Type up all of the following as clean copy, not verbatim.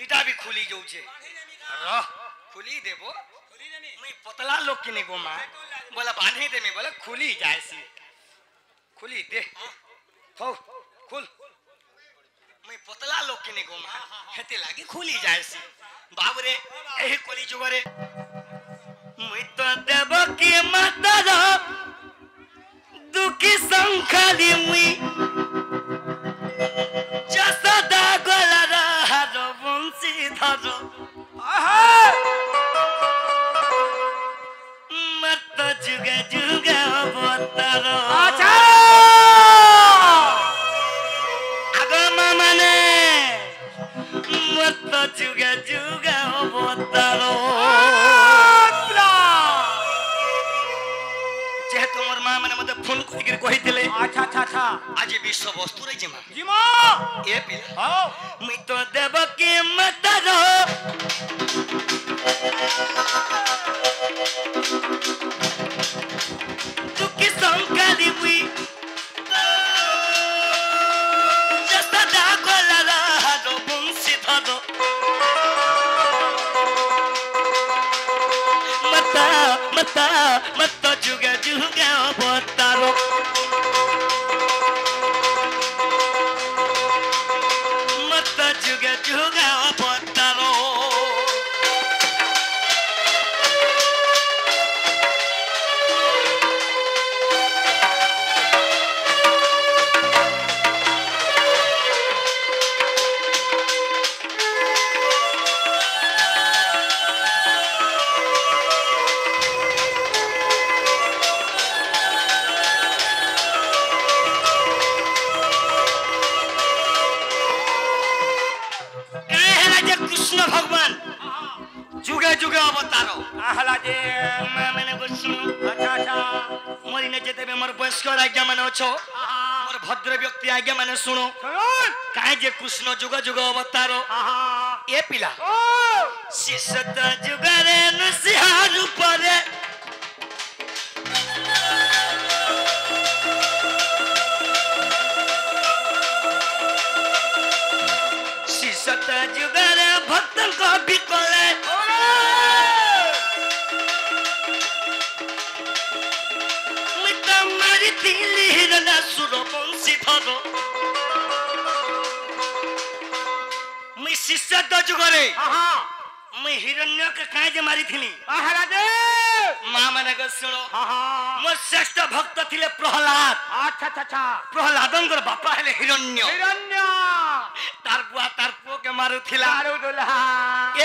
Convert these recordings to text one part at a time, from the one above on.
इटा भी खुली जाऊे रह खुली देबो मैं पतला लोग किने गो मां बोला बांधे दे में बोला खुली जाए सी खुली दे हो खुल मैं पतला लोग किने गो मां हेते लागे खुली जाए सी बाबू रे एही कोली जुगरे मैं तो देव की माता दुखी संखाली मुई जसदा गोला हारो बंसी धरो मत जुगे जुगे अवतारो अच्छा आगो मामाने मत जुगे जुगे अवतारो जेहेतु मोर मां माने मते फोन करिक कहिथिले अच्छा अच्छा अच्छा आज विश्व वस्तु रे जिमा जिमा ए पिला हां मैं तो देव की माता दुखी संकाली मुई जसदा गोला हारो बंसी धरो मता मता मत जुगे जुगे अवतारो मत जुगे जुगे अवतारो कृष्ण भगवान जुगे जुगे अवतारो आहला जे मैंने सुनो अच्छा अच्छा मोरी ने जेते मोर बयस्कर आज्ञा माने अछो मोर भद्र व्यक्ति आज्ञा माने सुनो सुन काहे जे कृष्ण जुग जुग अवतारो ए पिला ओ शिशत जुगरे नसिहा रूपरे शिशत जुगरे भक्तन को बिकले मित मारी दिली हिरना सुर बंसी धरो मैं शिशत जुगरे हां मैं हिरण्य के काहे जे मारी थिनी आहला जे मां माने को सुनो हां मोर श्रेष्ठ भक्त थिले प्रहलाद अच्छा अच्छा अच्छा प्रहलादंकर बापा हेले हिरण्य हिरण्य तार बुआ तार पो के मारू थिला दारू दुल्हा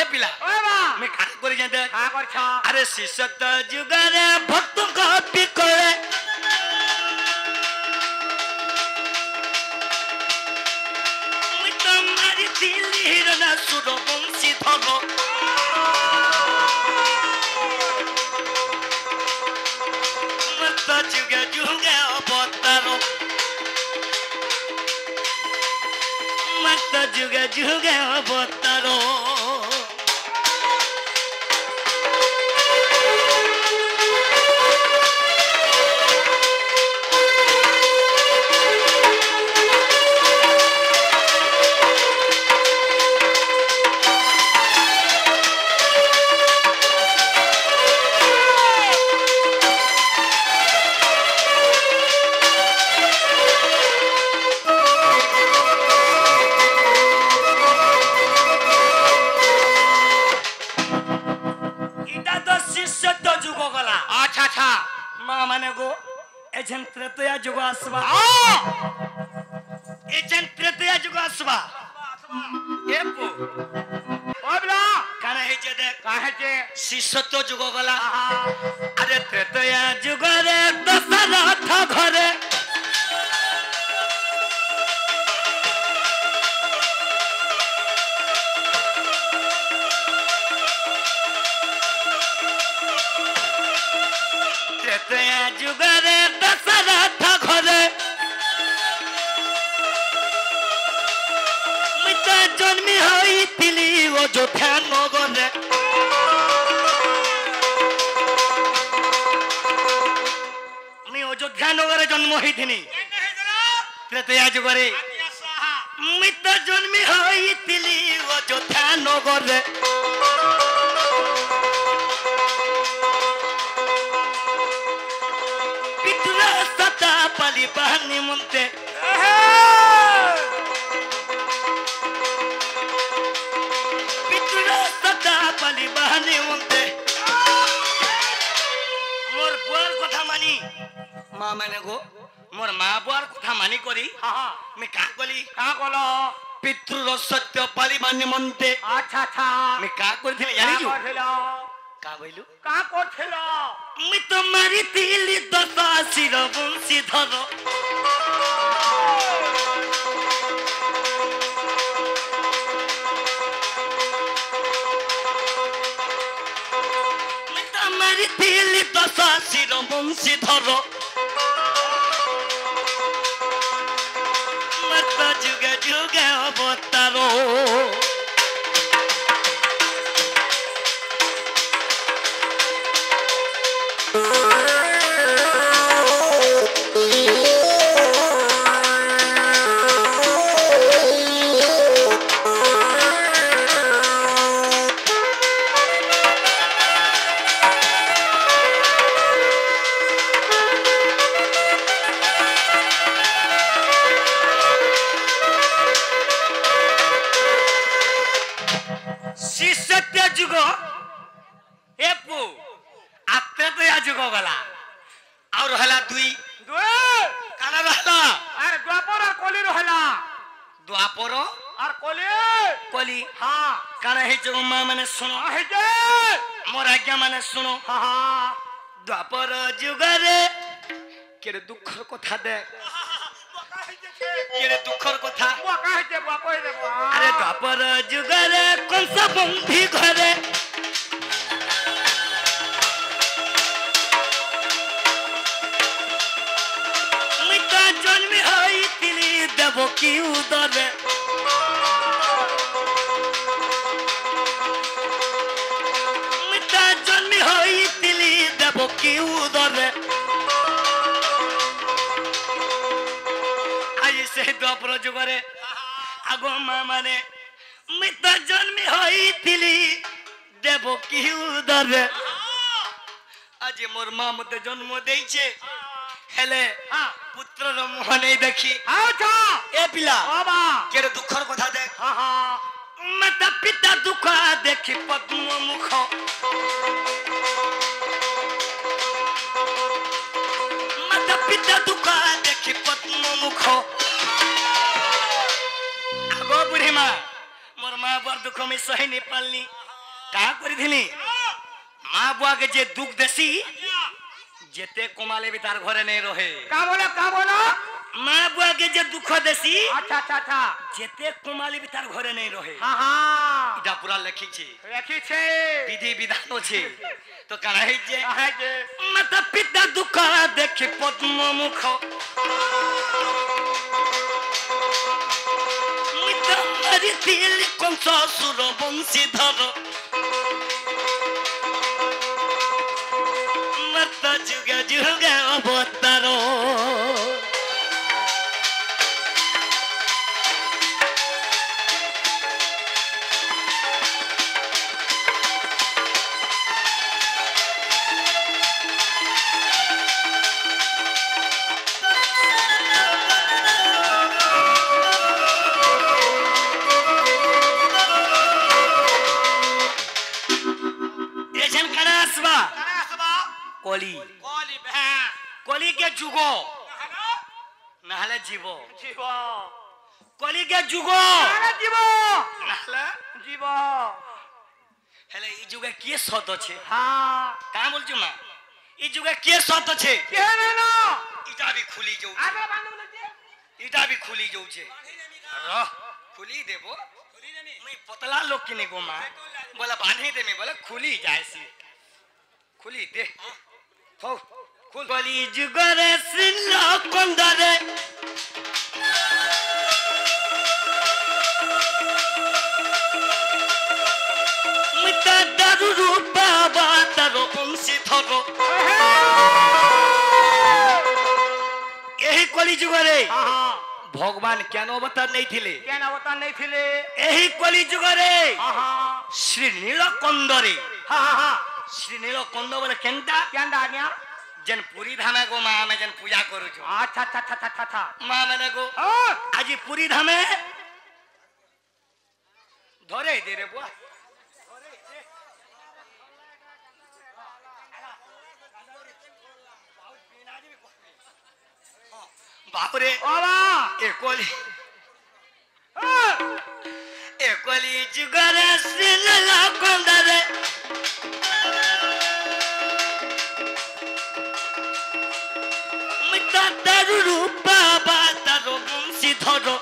ए पिला ओए बा मैं खा करी जाते का करछ अरे शिशत जुगरे भक्त को बिकले मैं तो मारी दिली हिरना सुर बंसी धरो मत जुगे जुगे अवतारो मत जुगे जुगे अवतारो अच्छा अच्छा मां माने गो एजन त्रेतया जुग आसबा एजन त्रेतया जुग आसबा ए पो ओबला काना हे जे देख काहे जे शिष्यत्व जुग गला अरे त्रेतया जुग रे दशरथ घरे त्रेतया जुग रे दशरथ घरे मिता जन्मी होई तिली अयोध्या नगरे मैं अयोध्या नगरे जन्म होई थिनी त्रेतया जुग रे मिता जन्मी होई तिली अयोध्या पाली बहनी मुंते पितुरा सदा पाली बहनी मुंते मोर बुआर कथा मानी माँ मैंने गो मोर माँ बुआर कथा मानी करी मैं का कली पितृर सत्य पाली बहनी मुंते अच्छा अच्छा मैं का करी थी जानी जो का बोलू का करथिलो मैं तो मारी तिली दशा सिर बंसी धर मैं तो मारी तिली दशा सिर बंसी धर मत जुगे जुगे अवतारो सुनो द्वापर जुगरे केरे दुखर कथा दे केरे दुखर कथा अरे द्वापर जुगरे कंस बंधी घरे मिता जन्म होई तिली देवकी उदरे की उदरे आज से द्वापर जुगरे आगो माँ माने मिता जन्म होई तिली देवकी उदरे आज मोर माँ मते जन्म देइछे हेले पुत्रर मुह नहीं देखी ए पिला केरे दुखर कथा देख माता पिता दुख देखी पद्म मुख पिता दुखा देखी पद्म मुख आगो बुढ़ी माँ मोर माँ बुआर दुख में सही नहीं पालनी का करी थिनी माँ बुआ के जे दुख देसी जेते कमाले भी तार घरे नहीं रहे का बोलो माँ बुआ के जे दुख देसी अच्छा अच्छा अच्छा जेते कमाले भी तार घरे नहीं रहे इटा पूरा लिखी छे विधि विधान छे तो काना है जे माता पिता दुख देखी पद्म मुख मिता मारी तिली कंस सुर बंशी धर मत जुगे जुगे अवतारो कोली कोली के जुगो नहले जीवो कोली के जुगो नहले जीवो हेले ई जुगे के सत छे का बोलछु मां ई जुगे के सत छे केने न इटा भी खुली जाऊ इटा भी खुली जाऊ छे रह खुली देबो मैं पतला लोग किने गो मां बोला बांधे दे में बोला खुली जायसी खुली दे हो खुल कोली जुगरे सिल्ला कंदरे मिता दारू रूपा बातरो अंशी थरो यही कोली जुगरे भगवान केन अवतार नहीं थिले यही कोली जुगरे श्री नीलकंदरे श्री नीलकंद बोले केंटा आज्ञा जन पूरी धामे गो माँ में जन पूजा करू छो अच्छा अच्छा अच्छा अच्छा अच्छा माँ मैंने गो आज पूरी धामे धरे दे रे बुआ बापरे बाबा एकली जुगरे सिल लागंदरे मिता दारू रूपा बा दारू बंसी धरो